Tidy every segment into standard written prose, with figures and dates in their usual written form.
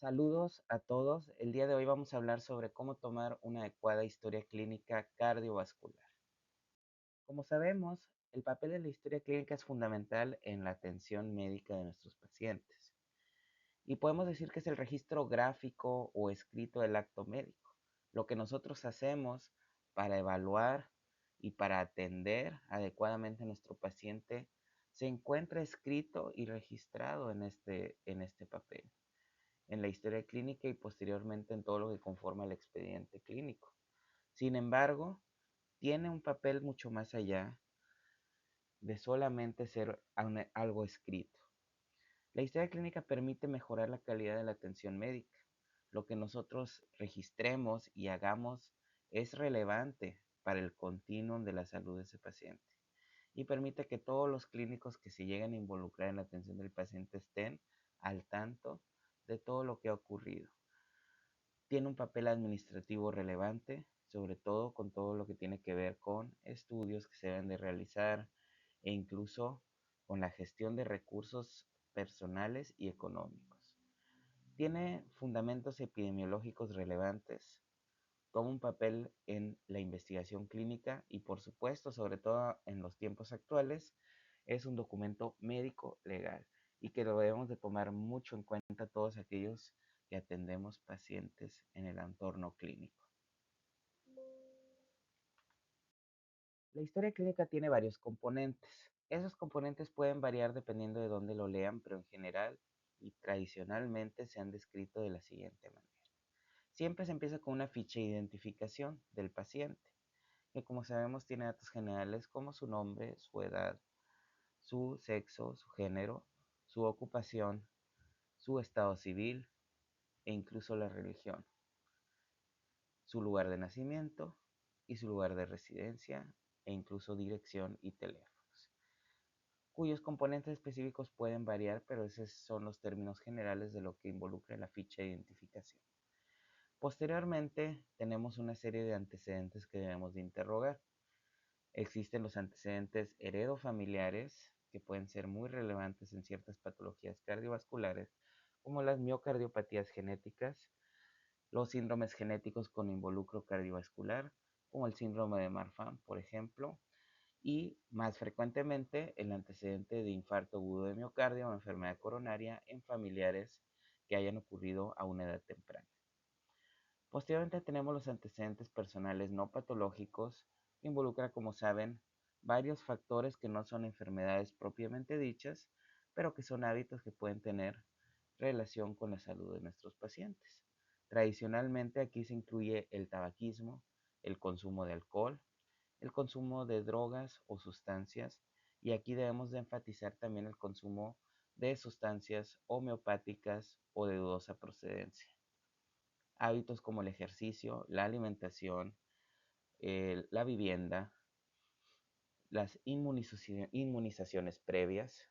Saludos a todos. El día de hoy vamos a hablar sobre cómo tomar una adecuada historia clínica cardiovascular. Como sabemos, el papel de la historia clínica es fundamental en la atención médica de nuestros pacientes. Y podemos decir que es el registro gráfico o escrito del acto médico, lo que nosotros hacemos para evaluar y para atender adecuadamente a nuestro paciente se encuentra escrito y registrado en este papel, en la historia clínica y posteriormente en todo lo que conforma el expediente clínico. Sin embargo, tiene un papel mucho más allá de solamente ser algo escrito. La historia clínica permite mejorar la calidad de la atención médica. Lo que nosotros registremos y hagamos es relevante para el continuum de la salud de ese paciente y permite que todos los clínicos que se lleguen a involucrar en la atención del paciente estén al tanto de todo lo que ha ocurrido. Tiene un papel administrativo relevante, sobre todo con todo lo que tiene que ver con estudios que se deben de realizar e incluso con la gestión de recursos personales y económicos. Tiene fundamentos epidemiológicos relevantes, toma un papel en la investigación clínica y por supuesto, sobre todo en los tiempos actuales, es un documento médico legal y que lo debemos de tomar mucho en cuenta todos aquellos que atendemos pacientes en el entorno clínico. La historia clínica tiene varios componentes. Esos componentes pueden variar dependiendo de dónde lo lean, pero en general y tradicionalmente se han descrito de la siguiente manera. Siempre se empieza con una ficha de identificación del paciente, que como sabemos tiene datos generales como su nombre, su edad, su sexo, su género, su ocupación, su estado civil e incluso la religión, su lugar de nacimiento y su lugar de residencia e incluso dirección y teléfonos, cuyos componentes específicos pueden variar, pero esos son los términos generales de lo que involucra la ficha de identificación. Posteriormente, tenemos una serie de antecedentes que debemos de interrogar. Existen los antecedentes heredofamiliares, que pueden ser muy relevantes en ciertas patologías cardiovasculares, como las miocardiopatías genéticas, los síndromes genéticos con involucro cardiovascular, como el síndrome de Marfan, por ejemplo, y más frecuentemente el antecedente de infarto agudo de miocardio o enfermedad coronaria en familiares que hayan ocurrido a una edad temprana. Posteriormente tenemos los antecedentes personales no patológicos, que involucran, como saben, varios factores que no son enfermedades propiamente dichas, pero que son hábitos que pueden tener relación con la salud de nuestros pacientes. Tradicionalmente aquí se incluye el tabaquismo, el consumo de alcohol, el consumo de drogas o sustancias, y aquí debemos de enfatizar también el consumo de sustancias homeopáticas o de dudosa procedencia. Hábitos como el ejercicio, la alimentación, la vivienda, las inmunizaciones previas,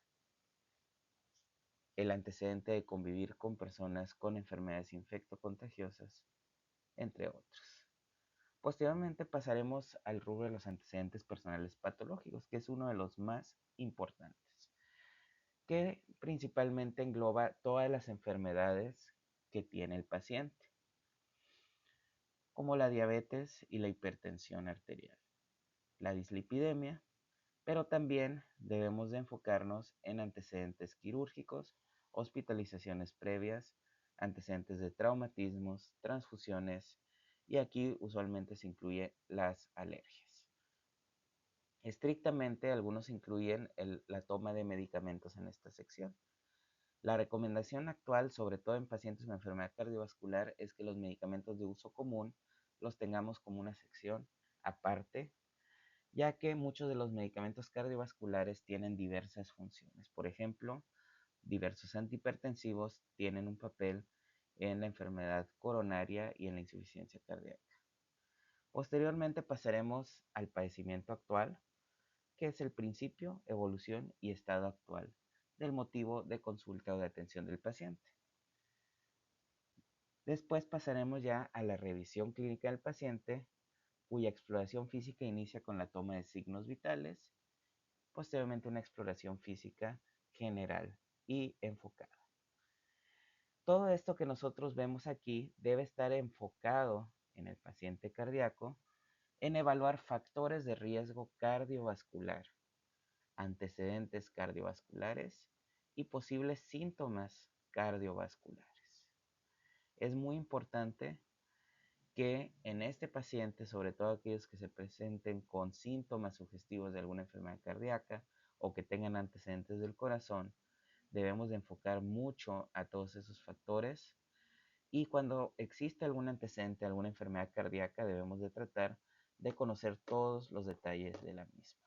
el antecedente de convivir con personas con enfermedades infectocontagiosas, entre otros. Posteriormente pasaremos al rubro de los antecedentes personales patológicos, que es uno de los más importantes, que principalmente engloba todas las enfermedades que tiene el paciente, como la diabetes y la hipertensión arterial, la dislipidemia, pero también debemos de enfocarnos en antecedentes quirúrgicos, hospitalizaciones previas, antecedentes de traumatismos, transfusiones, y aquí usualmente se incluye las alergias. Estrictamente, algunos incluyen la toma de medicamentos en esta sección. La recomendación actual, sobre todo en pacientes con enfermedad cardiovascular, es que los medicamentos de uso común los tengamos como una sección aparte, ya que muchos de los medicamentos cardiovasculares tienen diversas funciones. Por ejemplo, diversos antihipertensivos tienen un papel en la enfermedad coronaria y en la insuficiencia cardíaca. Posteriormente pasaremos al padecimiento actual, que es el principio, evolución y estado actual del motivo de consulta o de atención del paciente. Después pasaremos ya a la revisión clínica del paciente, cuya exploración física inicia con la toma de signos vitales, posteriormente una exploración física general y enfocada. Todo esto que nosotros vemos aquí debe estar enfocado en el paciente cardíaco en evaluar factores de riesgo cardiovascular, antecedentes cardiovasculares y posibles síntomas cardiovasculares. Es muy importante que en este paciente, sobre todo aquellos que se presenten con síntomas sugestivos de alguna enfermedad cardíaca o que tengan antecedentes del corazón, debemos de enfocar mucho a todos esos factores y cuando existe algún antecedente, alguna enfermedad cardíaca, debemos de tratar de conocer todos los detalles de la misma.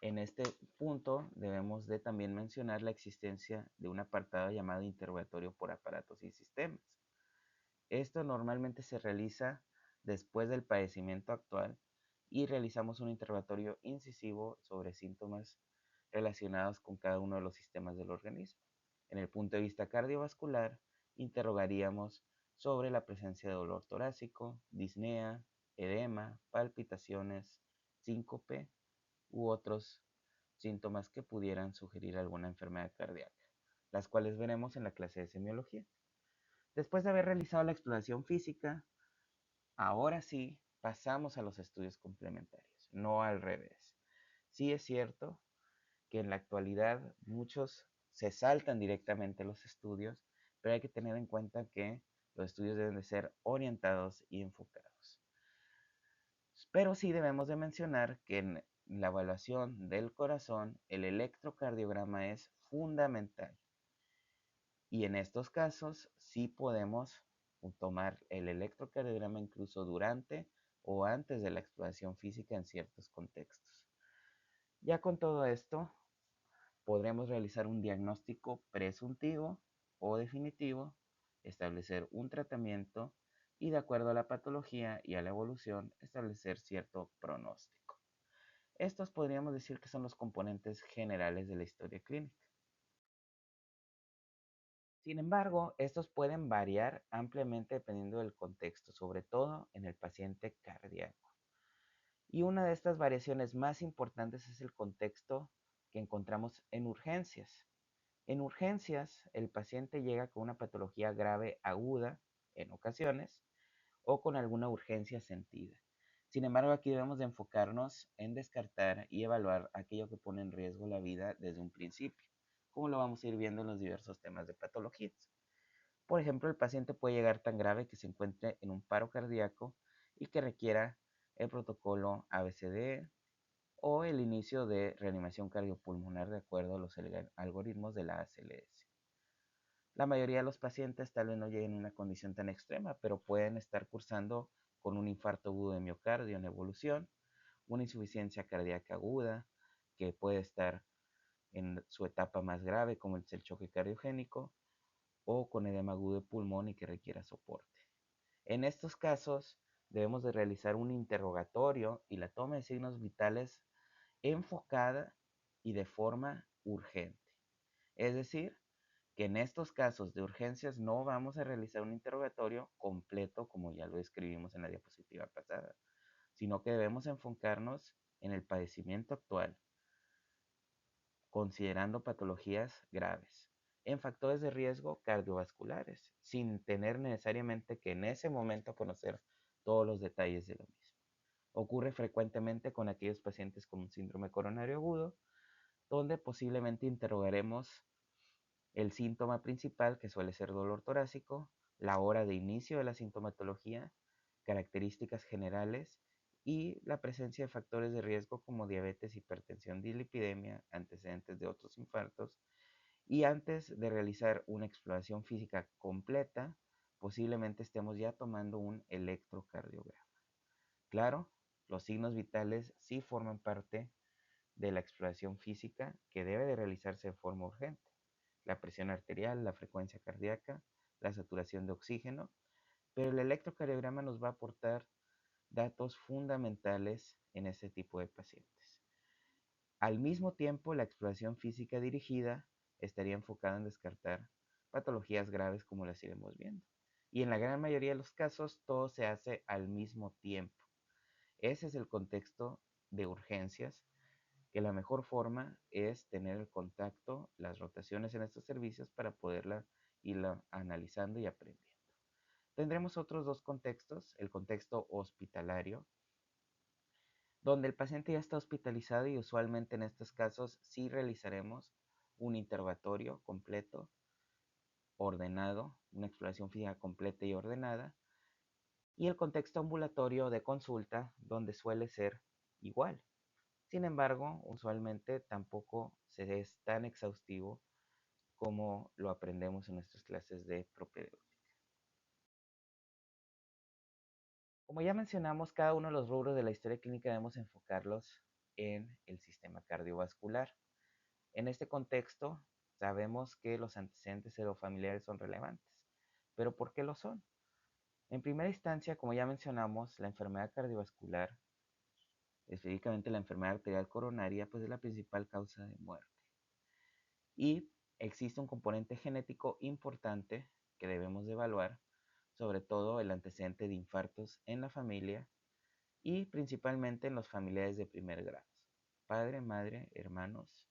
En este punto debemos de también mencionar la existencia de un apartado llamado interrogatorio por aparatos y sistemas. Esto normalmente se realiza después del padecimiento actual y realizamos un interrogatorio incisivo sobre síntomas relacionados con cada uno de los sistemas del organismo. En el punto de vista cardiovascular, interrogaríamos sobre la presencia de dolor torácico, disnea, edema, palpitaciones, síncope u otros síntomas que pudieran sugerir alguna enfermedad cardíaca, las cuales veremos en la clase de semiología. Después de haber realizado la exploración física, ahora sí pasamos a los estudios complementarios, no al revés. Sí es cierto que en la actualidad muchos se saltan directamente los estudios, pero hay que tener en cuenta que los estudios deben de ser orientados y enfocados. Pero sí debemos de mencionar que en la evaluación del corazón, el electrocardiograma es fundamental. Y en estos casos sí podemos tomar el electrocardiograma incluso durante o antes de la exploración física en ciertos contextos. Ya con todo esto, podremos realizar un diagnóstico presuntivo o definitivo, establecer un tratamiento y de acuerdo a la patología y a la evolución, establecer cierto pronóstico. Estos podríamos decir que son los componentes generales de la historia clínica. Sin embargo, estos pueden variar ampliamente dependiendo del contexto, sobre todo en el paciente cardíaco. Y una de estas variaciones más importantes es el contexto que encontramos en urgencias. En urgencias, el paciente llega con una patología grave aguda, en ocasiones, o con alguna urgencia sentida. Sin embargo, aquí debemos de enfocarnos en descartar y evaluar aquello que pone en riesgo la vida desde un principio, como lo vamos a ir viendo en los diversos temas de patologías. Por ejemplo, el paciente puede llegar tan grave que se encuentre en un paro cardíaco y que requiera el protocolo ABCD o el inicio de reanimación cardiopulmonar de acuerdo a los algoritmos de la ACLS. La mayoría de los pacientes tal vez no lleguen en una condición tan extrema, pero pueden estar cursando con un infarto agudo de miocardio en evolución, una insuficiencia cardíaca aguda, que puede estar en su etapa más grave, como es el choque cardiogénico, o con edema agudo de pulmón y que requiera soporte. En estos casos, debemos de realizar un interrogatorio y la toma de signos vitales enfocada y de forma urgente. Es decir, que en estos casos de urgencias no vamos a realizar un interrogatorio completo como ya lo escribimos en la diapositiva pasada, sino que debemos enfocarnos en el padecimiento actual, considerando patologías graves, en factores de riesgo cardiovasculares, sin tener necesariamente que en ese momento conocer todos los detalles de lo mismo. Ocurre frecuentemente con aquellos pacientes con un síndrome coronario agudo, donde posiblemente interrogaremos el síntoma principal, que suele ser dolor torácico, la hora de inicio de la sintomatología, características generales y la presencia de factores de riesgo como diabetes, hipertensión, dislipidemia, antecedentes de otros infartos. Y antes de realizar una exploración física completa, posiblemente estemos ya tomando un electrocardiograma. Claro, los signos vitales sí forman parte de la exploración física que debe de realizarse de forma urgente. La presión arterial, la frecuencia cardíaca, la saturación de oxígeno, pero el electrocardiograma nos va a aportar datos fundamentales en este tipo de pacientes. Al mismo tiempo, la exploración física dirigida estaría enfocada en descartar patologías graves como las iremos viendo. Y en la gran mayoría de los casos, todo se hace al mismo tiempo. Ese es el contexto de urgencias, que la mejor forma es tener el contacto, las rotaciones en estos servicios para poderla irlo analizando y aprendiendo. Tendremos otros dos contextos, el contexto hospitalario, donde el paciente ya está hospitalizado y usualmente en estos casos sí realizaremos un interrogatorio completo, ordenado, una exploración física completa y ordenada, y el contexto ambulatorio de consulta, donde suele ser igual. Sin embargo, usualmente tampoco se es tan exhaustivo como lo aprendemos en nuestras clases de propedéutica. Como ya mencionamos, cada uno de los rubros de la historia clínica debemos enfocarlos en el sistema cardiovascular. En este contexto, sabemos que los antecedentes serofamiliares son relevantes. ¿Pero por qué lo son? En primera instancia, como ya mencionamos, la enfermedad cardiovascular, específicamente la enfermedad arterial coronaria, pues es la principal causa de muerte. Y existe un componente genético importante que debemos de evaluar, sobre todo el antecedente de infartos en la familia y principalmente en los familiares de primer grado, padre, madre, hermanos,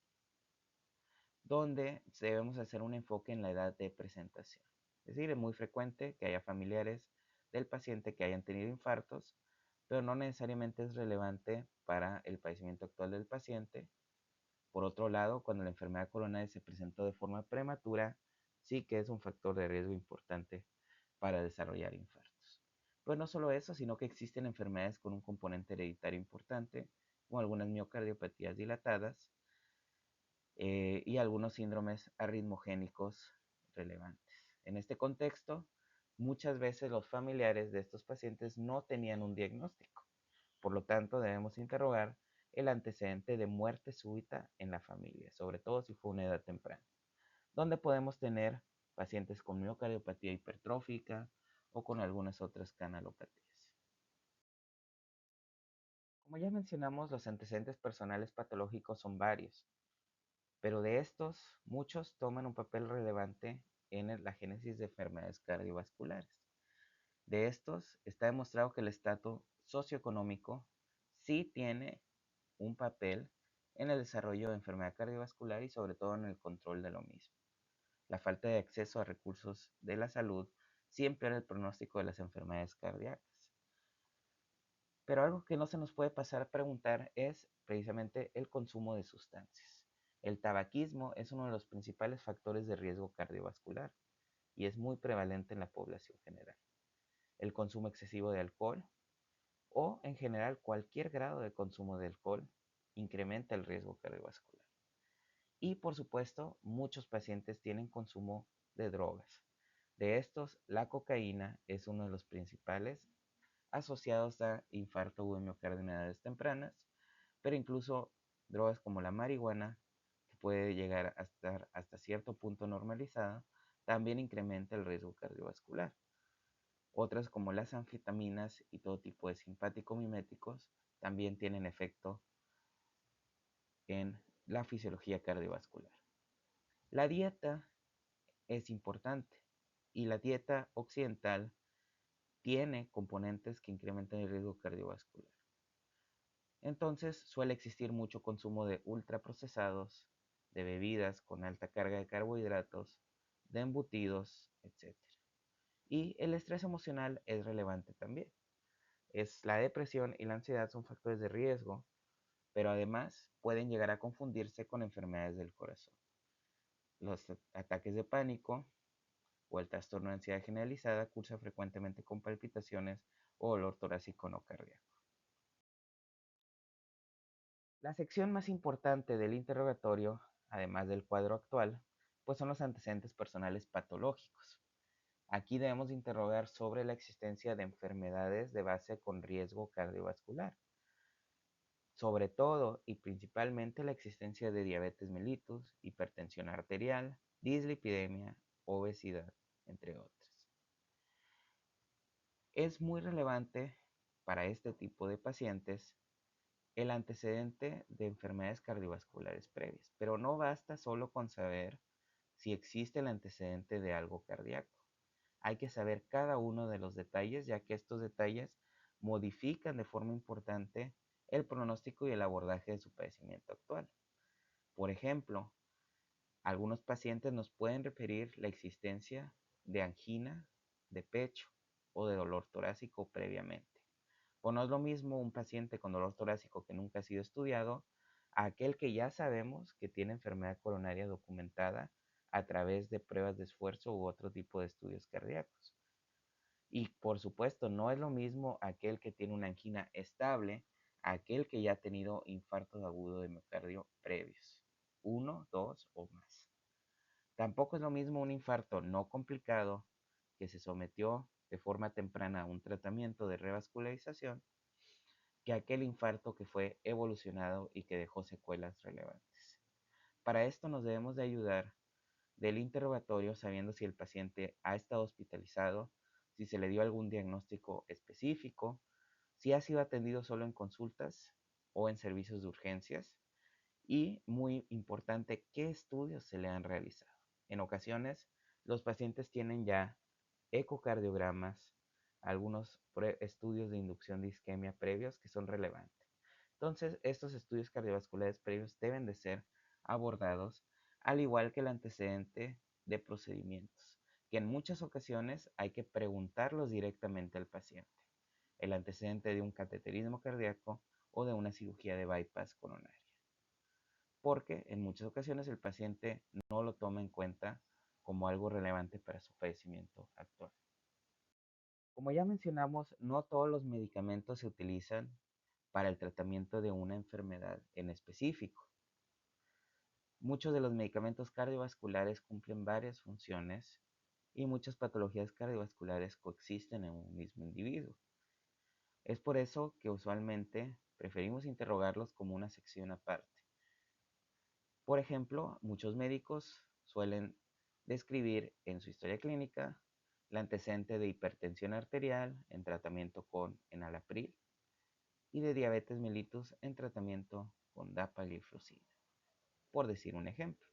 donde debemos hacer un enfoque en la edad de presentación. Es decir, es muy frecuente que haya familiares del paciente que hayan tenido infartos, pero no necesariamente es relevante para el padecimiento actual del paciente. Por otro lado, cuando la enfermedad coronaria se presentó de forma prematura, sí que es un factor de riesgo importante para desarrollar infartos. Pero no solo eso, sino que existen enfermedades con un componente hereditario importante, como algunas miocardiopatías dilatadas, y algunos síndromes arritmogénicos relevantes. En este contexto, muchas veces los familiares de estos pacientes no tenían un diagnóstico. Por lo tanto, debemos interrogar el antecedente de muerte súbita en la familia, sobre todo si fue una edad temprana, donde podemos tener pacientes con miocardiopatía hipertrófica o con algunas otras canalopatías. Como ya mencionamos, los antecedentes personales patológicos son varios, pero de estos, muchos toman un papel relevante en la génesis de enfermedades cardiovasculares. De estos, está demostrado que el estatus socioeconómico sí tiene un papel en el desarrollo de enfermedad cardiovascular y sobre todo en el control de lo mismo. La falta de acceso a recursos de la salud siempre era el pronóstico de las enfermedades cardíacas. Pero algo que no se nos puede pasar a preguntar es precisamente el consumo de sustancias. El tabaquismo es uno de los principales factores de riesgo cardiovascular y es muy prevalente en la población general. El consumo excesivo de alcohol o en general cualquier grado de consumo de alcohol incrementa el riesgo cardiovascular. Y por supuesto, muchos pacientes tienen consumo de drogas. De estos, la cocaína es uno de los principales asociados a infarto o miocardio en edades tempranas, pero incluso drogas como la marihuana, que puede llegar a estar hasta cierto punto normalizada, también incrementa el riesgo cardiovascular. Otras como las anfetaminas y todo tipo de simpático-miméticos también tienen efecto en la fisiología cardiovascular. La dieta es importante y la dieta occidental tiene componentes que incrementan el riesgo cardiovascular. Entonces suele existir mucho consumo de ultraprocesados, de bebidas con alta carga de carbohidratos, de embutidos, etc. Y el estrés emocional es relevante también. La depresión y la ansiedad son factores de riesgo, pero además pueden llegar a confundirse con enfermedades del corazón. Los ataques de pánico o el trastorno de ansiedad generalizada cursa frecuentemente con palpitaciones o dolor torácico no cardíaco. La sección más importante del interrogatorio, además del cuadro actual, pues son los antecedentes personales patológicos. Aquí debemos interrogar sobre la existencia de enfermedades de base con riesgo cardiovascular, sobre todo y principalmente la existencia de diabetes mellitus, hipertensión arterial, dislipidemia, obesidad, entre otras. Es muy relevante para este tipo de pacientes el antecedente de enfermedades cardiovasculares previas, pero no basta solo con saber si existe el antecedente de algo cardíaco. Hay que saber cada uno de los detalles, ya que estos detalles modifican de forma importante el pronóstico y el abordaje de su padecimiento actual. Por ejemplo, Algunos pacientes nos pueden referir la existencia de angina, de pecho o de dolor torácico previamente. O no es lo mismo un paciente con dolor torácico que nunca ha sido estudiado a aquel que ya sabemos que tiene enfermedad coronaria documentada a través de pruebas de esfuerzo u otro tipo de estudios cardíacos. Y por supuesto, no es lo mismo aquel que tiene una angina estable a aquel que ya ha tenido infartos agudos de miocardio previos, uno, dos o más. Tampoco es lo mismo un infarto no complicado que se sometió de forma temprana a un tratamiento de revascularización que aquel infarto que fue evolucionado y que dejó secuelas relevantes. Para esto nos debemos de ayudar del interrogatorio sabiendo si el paciente ha estado hospitalizado, si se le dio algún diagnóstico específico, si ha sido atendido solo en consultas o en servicios de urgencias y, muy importante, qué estudios se le han realizado. En ocasiones, los pacientes tienen ya ecocardiogramas, algunos estudios de inducción de isquemia previos que son relevantes. Entonces, estos estudios cardiovasculares previos deben de ser abordados, al igual que el antecedente de procedimientos, que en muchas ocasiones hay que preguntarlos directamente al paciente. El antecedente de un cateterismo cardíaco o de una cirugía de bypass coronaria. Porque en muchas ocasiones el paciente no lo toma en cuenta como algo relevante para su padecimiento actual. Como ya mencionamos, no todos los medicamentos se utilizan para el tratamiento de una enfermedad en específico. Muchos de los medicamentos cardiovasculares cumplen varias funciones y muchas patologías cardiovasculares coexisten en un mismo individuo. Es por eso que usualmente preferimos interrogarlos como una sección aparte. Por ejemplo, muchos médicos suelen describir en su historia clínica el antecedente de hipertensión arterial en tratamiento con enalapril y de diabetes mellitus en tratamiento con dapagliflozina, por decir un ejemplo.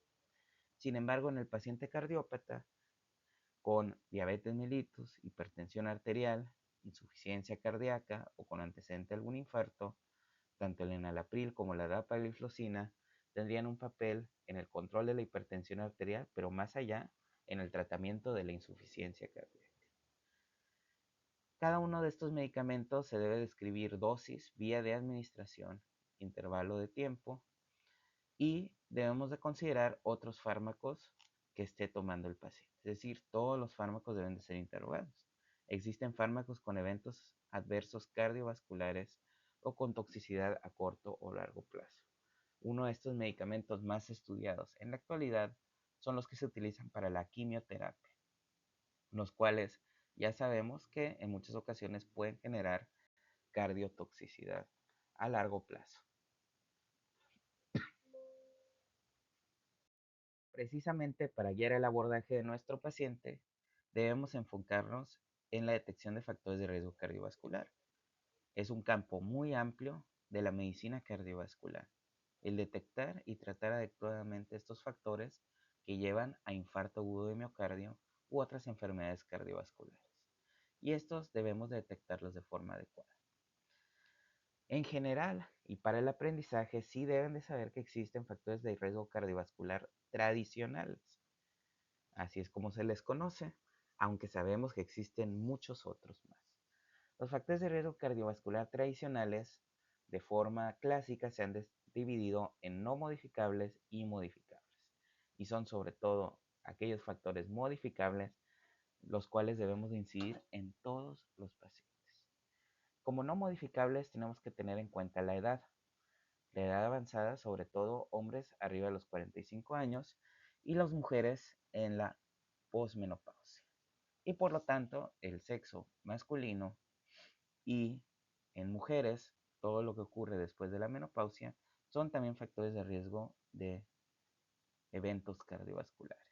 Sin embargo, en el paciente cardiópata con diabetes mellitus, hipertensión arterial, insuficiencia cardíaca o con antecedente de algún infarto, tanto el enalapril como la dapagliflozina tendrían un papel en el control de la hipertensión arterial, pero más allá, en el tratamiento de la insuficiencia cardíaca. Cada uno de estos medicamentos se debe describir dosis, vía de administración, intervalo de tiempo y debemos de considerar otros fármacos que esté tomando el paciente. Es decir, todos los fármacos deben de ser interrogados. Existen fármacos con eventos adversos cardiovasculares o con toxicidad a corto o largo plazo. Uno de estos medicamentos más estudiados en la actualidad son los que se utilizan para la quimioterapia, los cuales ya sabemos que en muchas ocasiones pueden generar cardiotoxicidad a largo plazo. Precisamente para guiar el abordaje de nuestro paciente, debemos enfocarnos en la detección de factores de riesgo cardiovascular. Es un campo muy amplio de la medicina cardiovascular, el detectar y tratar adecuadamente estos factores que llevan a infarto agudo de miocardio u otras enfermedades cardiovasculares. Y estos debemos detectarlos de forma adecuada. En general, y para el aprendizaje, sí deben de saber que existen factores de riesgo cardiovascular tradicionales. Así es como se les conoce, aunque sabemos que existen muchos otros más. Los factores de riesgo cardiovascular tradicionales, de forma clásica, se han dividido en no modificables y modificables. Y son sobre todo aquellos factores modificables los cuales debemos de incidir en todos los pacientes. Como no modificables tenemos que tener en cuenta la edad avanzada, sobre todo hombres arriba de los 45 años y las mujeres en la posmenopausia. Y por lo tanto, el sexo masculino y en mujeres, todo lo que ocurre después de la menopausia son también factores de riesgo de eventos cardiovasculares.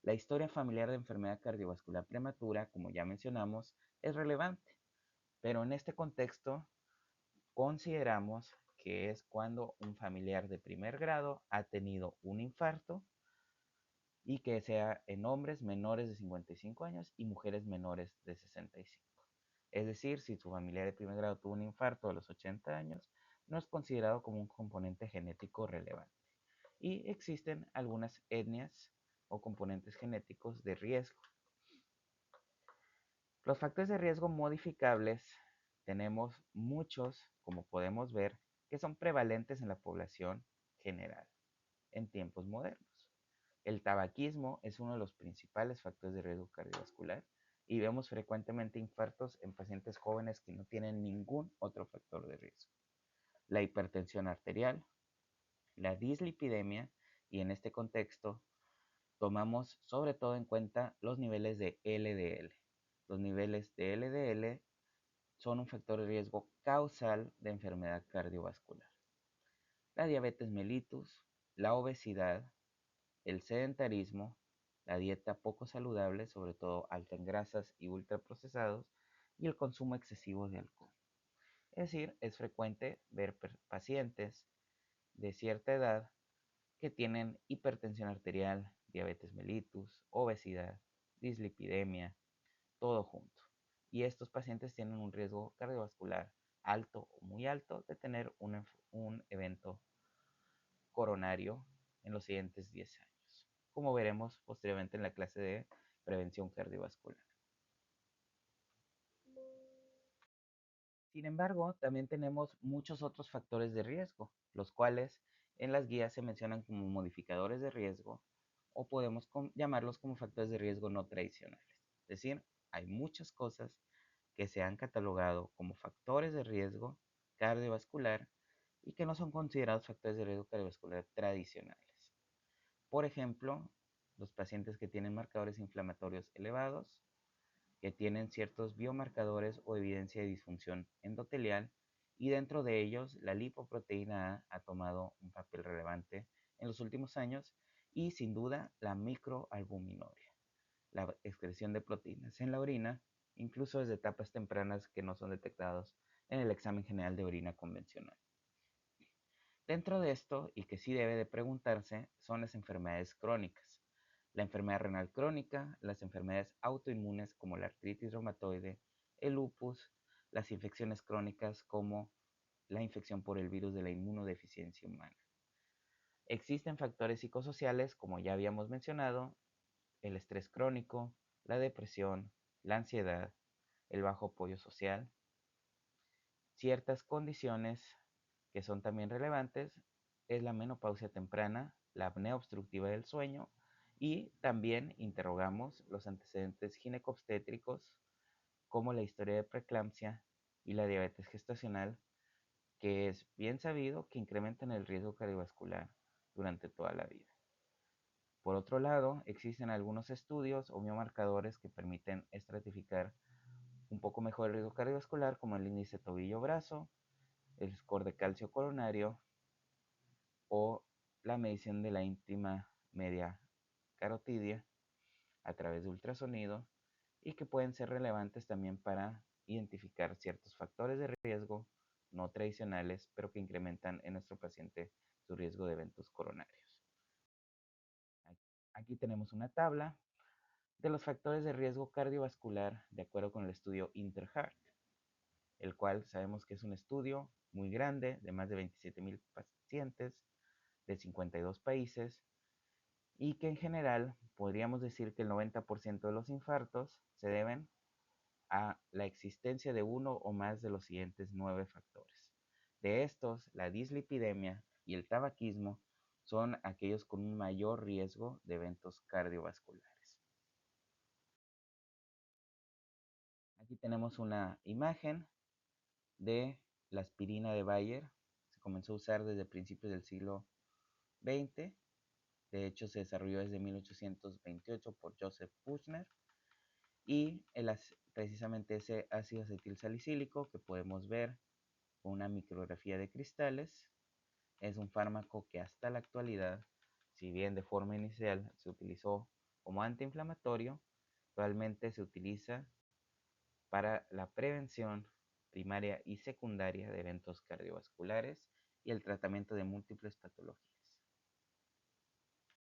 La historia familiar de enfermedad cardiovascular prematura, como ya mencionamos, es relevante, pero en este contexto consideramos que es cuando un familiar de primer grado ha tenido un infarto y que sea en hombres menores de 55 años y mujeres menores de 65. Es decir, si tu familiar de primer grado tuvo un infarto a los 80 años, no es considerado como un componente genético relevante. y existen algunas etnias o componentes genéticos de riesgo. Los factores de riesgo modificables tenemos muchos, como podemos ver, que son prevalentes en la población general en tiempos modernos. El tabaquismo es uno de los principales factores de riesgo cardiovascular y vemos frecuentemente infartos en pacientes jóvenes que no tienen ningún otro factor de riesgo. La hipertensión arterial, la dislipidemia y en este contexto tomamos sobre todo en cuenta los niveles de LDL. Los niveles de LDL son un factor de riesgo causal de enfermedad cardiovascular. La diabetes mellitus, la obesidad, el sedentarismo, la dieta poco saludable, sobre todo alta en grasas y ultraprocesados, y el consumo excesivo de alcohol. Es decir, es frecuente ver pacientes de cierta edad que tienen hipertensión arterial, diabetes mellitus, obesidad, dislipidemia, todo junto. Y estos pacientes tienen un riesgo cardiovascular alto o muy alto de tener un evento coronario en los siguientes 10 años, como veremos posteriormente en la clase de prevención cardiovascular. Sin embargo, también tenemos muchos otros factores de riesgo, los cuales en las guías se mencionan como modificadores de riesgo o podemos llamarlos como factores de riesgo no tradicionales. Es decir, hay muchas cosas que se han catalogado como factores de riesgo cardiovascular y que no son considerados factores de riesgo cardiovascular tradicionales. Por ejemplo, los pacientes que tienen marcadores inflamatorios elevados, que tienen ciertos biomarcadores o evidencia de disfunción endotelial, y dentro de ellos la lipoproteína A ha tomado un papel relevante en los últimos años y sin duda la microalbuminuria, la excreción de proteínas en la orina, incluso desde etapas tempranas que no son detectados en el examen general de orina convencional. Dentro de esto, y que sí debe de preguntarse, son las enfermedades crónicas. La enfermedad renal crónica, las enfermedades autoinmunes como la artritis reumatoide, el lupus, las infecciones crónicas como la infección por el virus de la inmunodeficiencia humana. Existen factores psicosociales, como ya habíamos mencionado, el estrés crónico, la depresión, la ansiedad, el bajo apoyo social, ciertas condiciones que son también relevantes es la menopausia temprana, la apnea obstructiva del sueño y también interrogamos los antecedentes ginecobstétricos como la historia de preeclampsia y la diabetes gestacional, que es bien sabido que incrementan el riesgo cardiovascular durante toda la vida. Por otro lado, existen algunos estudios o biomarcadores que permiten estratificar un poco mejor el riesgo cardiovascular, como el índice tobillo-brazo, el score de calcio coronario o la medición de la íntima media carotidia a través de ultrasonido y que pueden ser relevantes también para identificar ciertos factores de riesgo no tradicionales, pero que incrementan en nuestro paciente su riesgo de eventos coronarios. Aquí tenemos una tabla de los factores de riesgo cardiovascular de acuerdo con el estudio INTERHEART, el cual sabemos que es un estudio muy grande de más de 27,000 pacientes de 52 países y que en general podríamos decir que el 90% de los infartos se deben a la existencia de uno o más de los siguientes 9 factores. De estos, la dislipidemia y el tabaquismo son aquellos con un mayor riesgo de eventos cardiovasculares. Aquí tenemos una imagen de la aspirina de Bayer. Se comenzó a usar desde principios del siglo XX. De hecho, se desarrolló desde 1828 por Joseph Puchner. Y precisamente ese ácido acetilsalicílico que podemos ver con una micrografía de cristales es un fármaco que hasta la actualidad, si bien de forma inicial se utilizó como antiinflamatorio, actualmente se utiliza para la prevención primaria y secundaria de eventos cardiovasculares y el tratamiento de múltiples patologías.